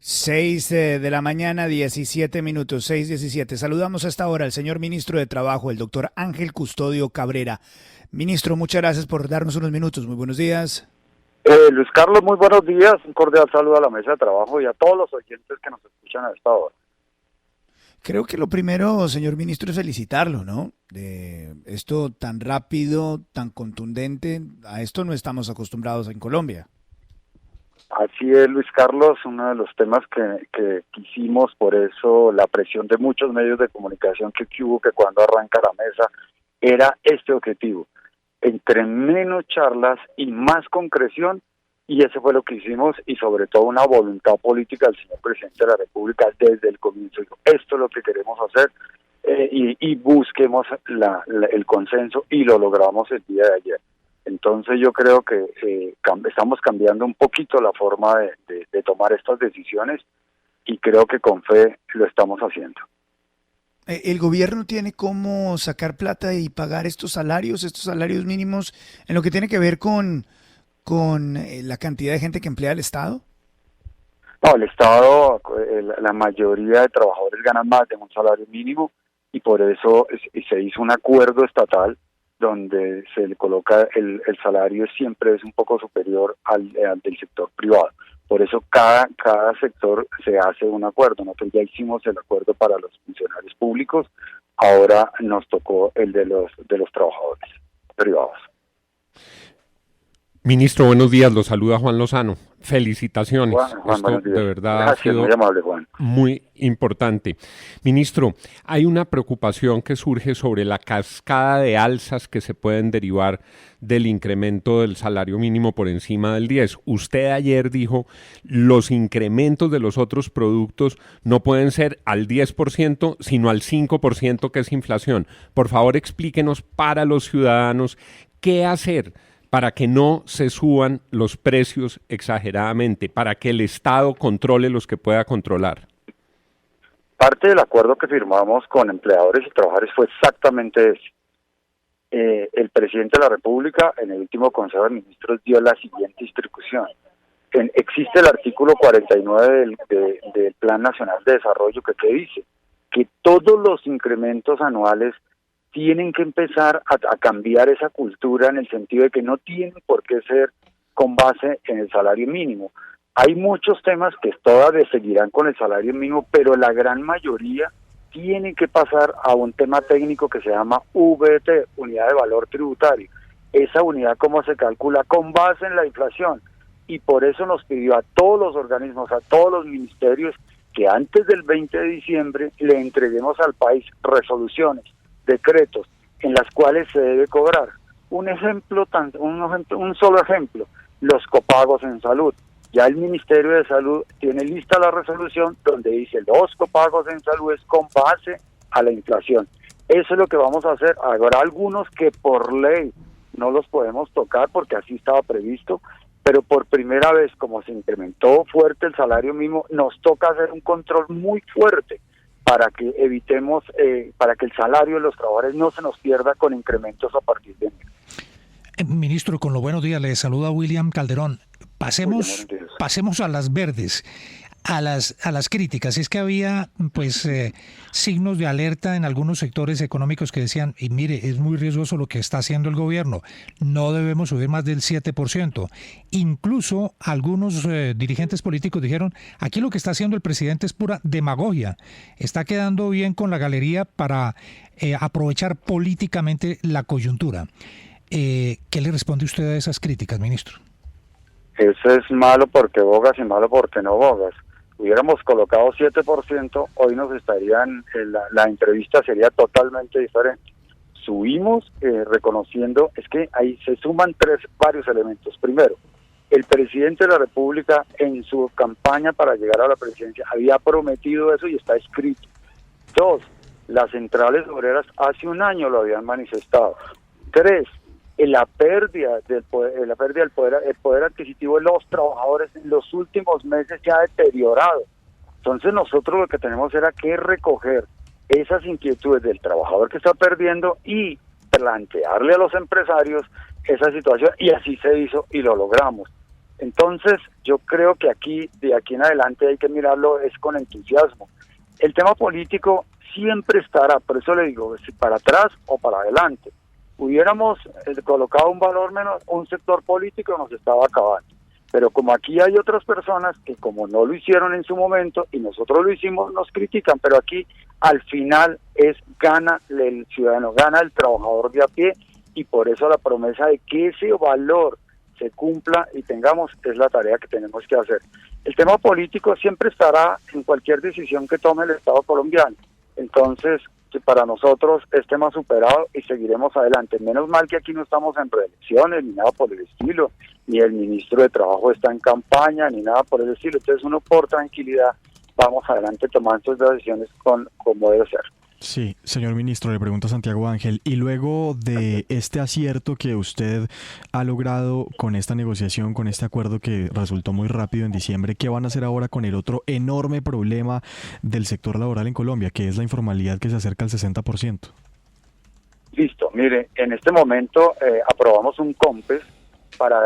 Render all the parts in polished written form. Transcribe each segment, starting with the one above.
6 de la mañana, 17 minutos, 6:17. Saludamos a esta hora al señor ministro de Trabajo, el doctor Ángel Custodio Cabrera. Ministro, muchas gracias por darnos unos minutos. Muy buenos días. Luis Carlos, muy buenos días. Un cordial saludo a la mesa de trabajo y a todos los oyentes que nos escuchan a esta hora. Creo que lo primero, señor ministro, es felicitarlo, ¿no? De esto tan rápido, tan contundente, a esto no estamos acostumbrados en Colombia. Así es, Luis Carlos, uno de los temas que quisimos, por eso la presión de muchos medios de comunicación que hubo que cuando arranca la mesa era este objetivo. Entre menos charlas y más concreción, y eso fue lo que hicimos, y sobre todo una voluntad política del señor presidente de la República desde el comienzo. Dijo, esto es lo que queremos hacer, y busquemos el consenso, y lo logramos el día de ayer. Entonces yo creo que estamos cambiando un poquito la forma de tomar estas decisiones, y creo que con fe lo estamos haciendo. ¿El gobierno tiene cómo sacar plata y pagar estos salarios mínimos, en lo que tiene que ver con la cantidad de gente que emplea el Estado? No, el Estado, la mayoría de trabajadores ganan más de un salario mínimo, y por eso se hizo un acuerdo estatal donde se le coloca el salario siempre es un poco superior al del sector privado. Por eso cada sector se hace un acuerdo. Nosotros ya hicimos el acuerdo para los funcionarios públicos, ahora nos tocó el de los trabajadores privados. Ministro, buenos días, lo saluda Juan Lozano. Felicitaciones. Juan, esto de verdad gracias, ha sido muy amable, Juan. Muy importante. Ministro, hay una preocupación que surge sobre la cascada de alzas que se pueden derivar del incremento del salario mínimo por encima del 10. Usted ayer dijo, los incrementos de los otros productos no pueden ser al 10%, sino al 5% que es inflación. Por favor, explíquenos para los ciudadanos qué hacer para que no se suban los precios exageradamente, para que el Estado controle los que pueda controlar. Parte del acuerdo que firmamos con empleadores y trabajadores fue exactamente ese. El presidente de la República, en el último Consejo de Ministros, dio la siguiente instrucción. Existe el artículo 49 del Plan Nacional de Desarrollo que dice que todos los incrementos anuales tienen que empezar a cambiar esa cultura en el sentido de que no tienen por qué ser con base en el salario mínimo. Hay muchos temas que todavía seguirán con el salario mínimo, pero la gran mayoría tienen que pasar a un tema técnico que se llama VT, Unidad de Valor Tributario. Esa unidad, ¿cómo se calcula? Con base en la inflación. Y por eso nos pidió a todos los organismos, a todos los ministerios, que antes del 20 de diciembre le entreguemos al país resoluciones, decretos en las cuales se debe cobrar. Un solo ejemplo, los copagos en salud. Ya el Ministerio de Salud tiene lista la resolución donde dice los copagos en salud es con base a la inflación. Eso es lo que vamos a hacer. Habrá algunos que por ley no los podemos tocar porque así estaba previsto, pero por primera vez, como se incrementó fuerte el salario mínimo, nos toca hacer un control muy fuerte para que evitemos, para que el salario de los trabajadores no se nos pierda con incrementos a partir de enero. Ministro, con los buenos días, le saluda William Calderón. Pasemos a las verdes, a las críticas. Es que había signos de alerta en algunos sectores económicos que decían, y mire, es muy riesgoso lo que está haciendo el gobierno, no debemos subir más del 7%. Incluso algunos dirigentes políticos dijeron, aquí lo que está haciendo el presidente es pura demagogia, está quedando bien con la galería para aprovechar políticamente la coyuntura. ¿Qué le responde usted a esas críticas, ministro? Eso es malo porque bogas y malo porque no bogas. Hubiéramos colocado 7%, hoy nos estarían, la entrevista sería totalmente diferente. Subimos reconociendo, es que ahí se suman varios elementos. Primero, el presidente de la República en su campaña para llegar a la presidencia había prometido eso y está escrito. Dos, las centrales obreras hace un año lo habían manifestado. Tres, la pérdida del poder adquisitivo de los trabajadores en los últimos meses se ha deteriorado. Entonces nosotros lo que tenemos era que recoger esas inquietudes del trabajador que está perdiendo y plantearle a los empresarios esa situación, y así se hizo y lo logramos. Entonces, yo creo que de aquí en adelante hay que mirarlo es con entusiasmo. El tema político siempre estará, por eso le digo, si para atrás o para adelante. Hubiéramos colocado un valor menos, un sector político nos estaba acabando. Pero como aquí hay otras personas que como no lo hicieron en su momento y nosotros lo hicimos, nos critican, pero aquí al final gana el ciudadano, gana el trabajador de a pie, y por eso la promesa de que ese valor se cumpla y tengamos es la tarea que tenemos que hacer. El tema político siempre estará en cualquier decisión que tome el Estado colombiano. Entonces, para nosotros es tema superado y seguiremos adelante. Menos mal que aquí no estamos en reelecciones ni nada por el estilo, ni el ministro de Trabajo está en campaña, ni nada por el estilo. Entonces uno por tranquilidad vamos adelante tomando estas decisiones como debe ser. Sí, señor ministro, le pregunta Santiago Ángel, y luego de este acierto que usted ha logrado con esta negociación, con este acuerdo que resultó muy rápido en diciembre, ¿qué van a hacer ahora con el otro enorme problema del sector laboral en Colombia, que es la informalidad que se acerca al 60%? Listo, mire, en este momento aprobamos un COMPES para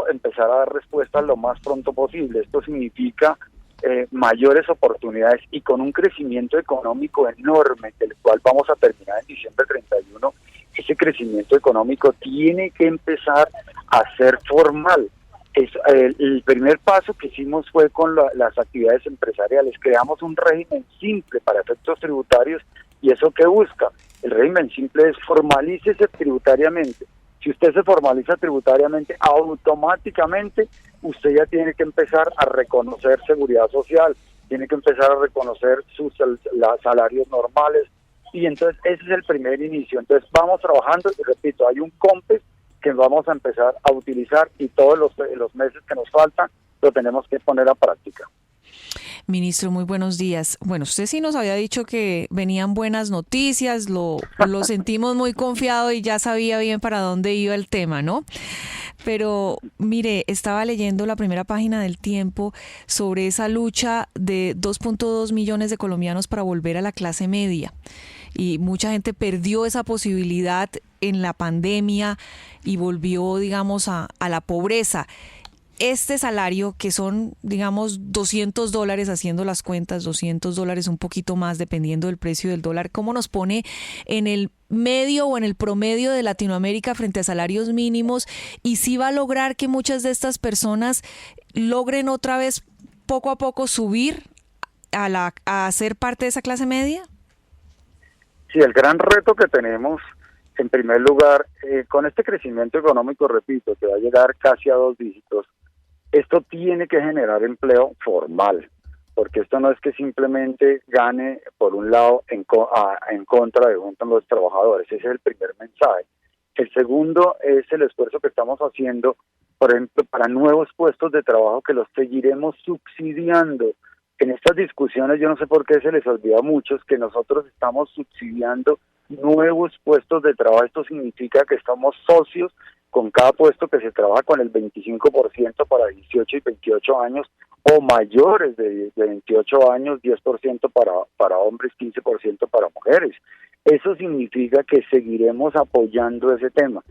empezar a dar respuestas lo más pronto posible. Esto significa mayores oportunidades y con un crecimiento económico enorme, del cual vamos a terminar en diciembre 31, ese crecimiento económico tiene que empezar a ser formal. El primer paso que hicimos fue con las actividades empresariales. Creamos un régimen simple para efectos tributarios, y ¿eso qué busca? El régimen simple es formalícese tributariamente. Si usted se formaliza tributariamente, automáticamente usted ya tiene que empezar a reconocer seguridad social, tiene que empezar a reconocer sus salarios normales, y entonces ese es el primer inicio. Entonces vamos trabajando, y repito, hay un COMPES que vamos a empezar a utilizar, y todos los meses que nos faltan lo tenemos que poner a práctica. Ministro, muy buenos días. Bueno, usted sí nos había dicho que venían buenas noticias, lo sentimos muy confiado y ya sabía bien para dónde iba el tema, ¿no? Pero mire, estaba leyendo la primera página del Tiempo sobre esa lucha de 2.2 millones de colombianos para volver a la clase media. Y mucha gente perdió esa posibilidad en la pandemia y volvió, digamos, a la pobreza. Este salario, que son, digamos, $200 haciendo las cuentas, $200 un poquito más dependiendo del precio del dólar, ¿cómo nos pone en el medio o en el promedio de Latinoamérica frente a salarios mínimos? ¿Y si va a lograr que muchas de estas personas logren otra vez poco a poco subir a ser parte de esa clase media? Sí, el gran reto que tenemos, en primer lugar, con este crecimiento económico, repito, que va a llegar casi a 2 dígitos, esto tiene que generar empleo formal, porque esto no es que simplemente gane, por un lado, en contra de los trabajadores. Ese es el primer mensaje. El segundo es el esfuerzo que estamos haciendo, por ejemplo, para nuevos puestos de trabajo, que los seguiremos subsidiando. En estas discusiones, yo no sé por qué se les olvida a muchos que nosotros estamos subsidiando nuevos puestos de trabajo. Esto significa que estamos socios con cada puesto que se trabaja con el 25% para 18 y 28 años, o mayores de 28 años, 10% para hombres, 15% para mujeres. Eso significa que seguiremos apoyando ese tema.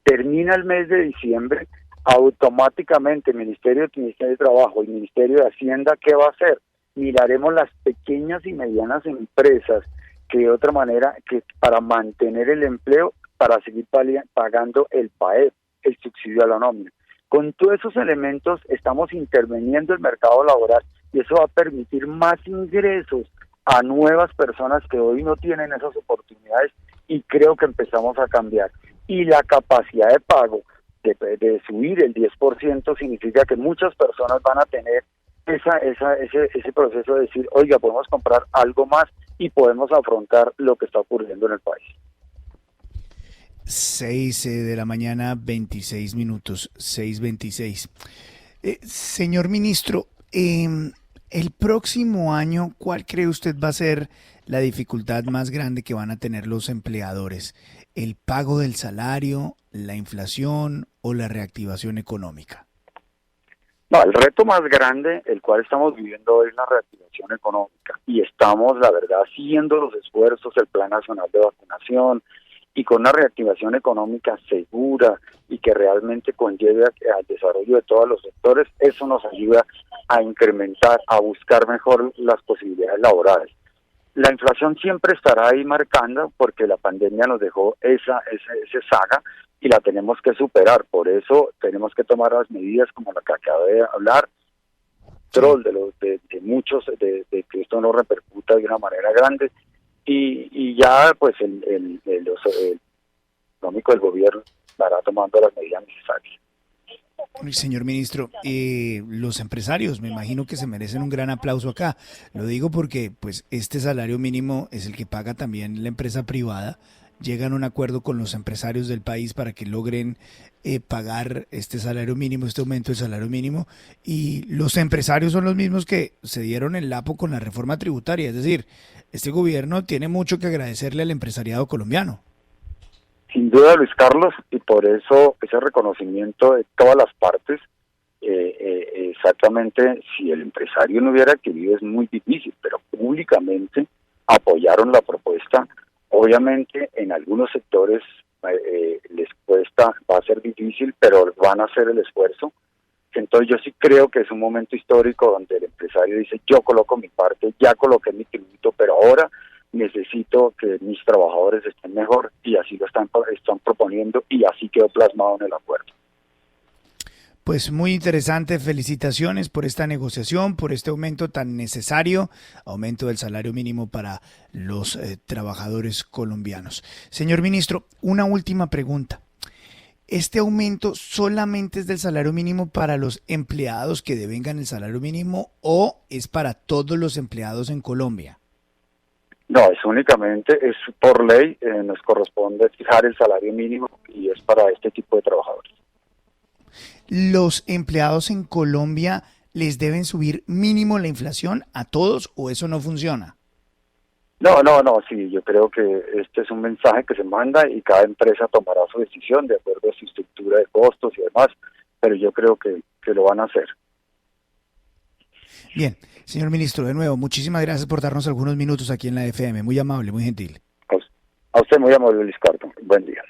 Termina el mes de diciembre, automáticamente el Ministerio de Trabajo y el Ministerio de Hacienda, ¿qué va a hacer? Miraremos las pequeñas y medianas empresas, que de otra manera, que para mantener el empleo, para seguir pagando el PAEP, el subsidio a la nómina. Con todos esos elementos estamos interviniendo el mercado laboral, y eso va a permitir más ingresos a nuevas personas que hoy no tienen esas oportunidades, y creo que empezamos a cambiar. Y la capacidad de pago de subir el 10% significa que muchas personas van a tener ese proceso de decir, oiga, podemos comprar algo más y podemos afrontar lo que está ocurriendo en el país. 6 de la mañana, 26 minutos, 6:26. Señor ministro, el próximo año, ¿cuál cree usted va a ser la dificultad más grande que van a tener los empleadores? ¿El pago del salario, la inflación o la reactivación económica? No, el reto más grande, el cual estamos viviendo hoy, es la reactivación económica, y estamos, la verdad, haciendo los esfuerzos, el Plan Nacional de Vacunación, y con una reactivación económica segura y que realmente conlleve al desarrollo de todos los sectores, eso nos ayuda a incrementar, a buscar mejor las posibilidades laborales. La inflación siempre estará ahí marcando porque la pandemia nos dejó esa saga y la tenemos que superar. Por eso tenemos que tomar las medidas como la que acabé de hablar, de que esto no repercuta de una manera grande y ya pues el económico del gobierno estará tomando las medidas necesarias. Señor ministro, los empresarios me imagino que se merecen un gran aplauso acá. Lo digo porque pues este salario mínimo es el que paga también la empresa privada. Llegan a un acuerdo con los empresarios del país para que logren pagar este salario mínimo, este aumento del salario mínimo, y los empresarios son los mismos que se dieron el lapo con la reforma tributaria. Es decir, este gobierno tiene mucho que agradecerle al empresariado colombiano. Sin duda, Luis Carlos, y por eso ese reconocimiento de todas las partes, exactamente, si el empresario no hubiera querido es muy difícil, pero públicamente apoyaron la propuesta. Obviamente en algunos sectores les cuesta, va a ser difícil, pero van a hacer el esfuerzo. Entonces yo sí creo que es un momento histórico donde el empresario dice, yo coloco mi parte, ya coloqué mi tributo, pero ahora necesito que mis trabajadores estén mejor, y así lo están proponiendo y así quedó plasmado en el acuerdo. Pues muy interesante, felicitaciones por esta negociación, por este aumento tan necesario, aumento del salario mínimo para los trabajadores colombianos. Señor ministro, una última pregunta. ¿Este aumento solamente es del salario mínimo para los empleados que devengan el salario mínimo o es para todos los empleados en Colombia? No, es únicamente, es por ley, nos corresponde fijar el salario mínimo y es para este tipo de trabajadores. ¿Los empleados en Colombia les deben subir mínimo la inflación a todos o eso no funciona? No, sí, yo creo que este es un mensaje que se manda y cada empresa tomará su decisión de acuerdo a su estructura de costos y demás, pero yo creo que lo van a hacer. Bien, señor ministro, de nuevo, muchísimas gracias por darnos algunos minutos aquí en la FM, muy amable, muy gentil. A usted muy amable, Luis Carlos, buen día.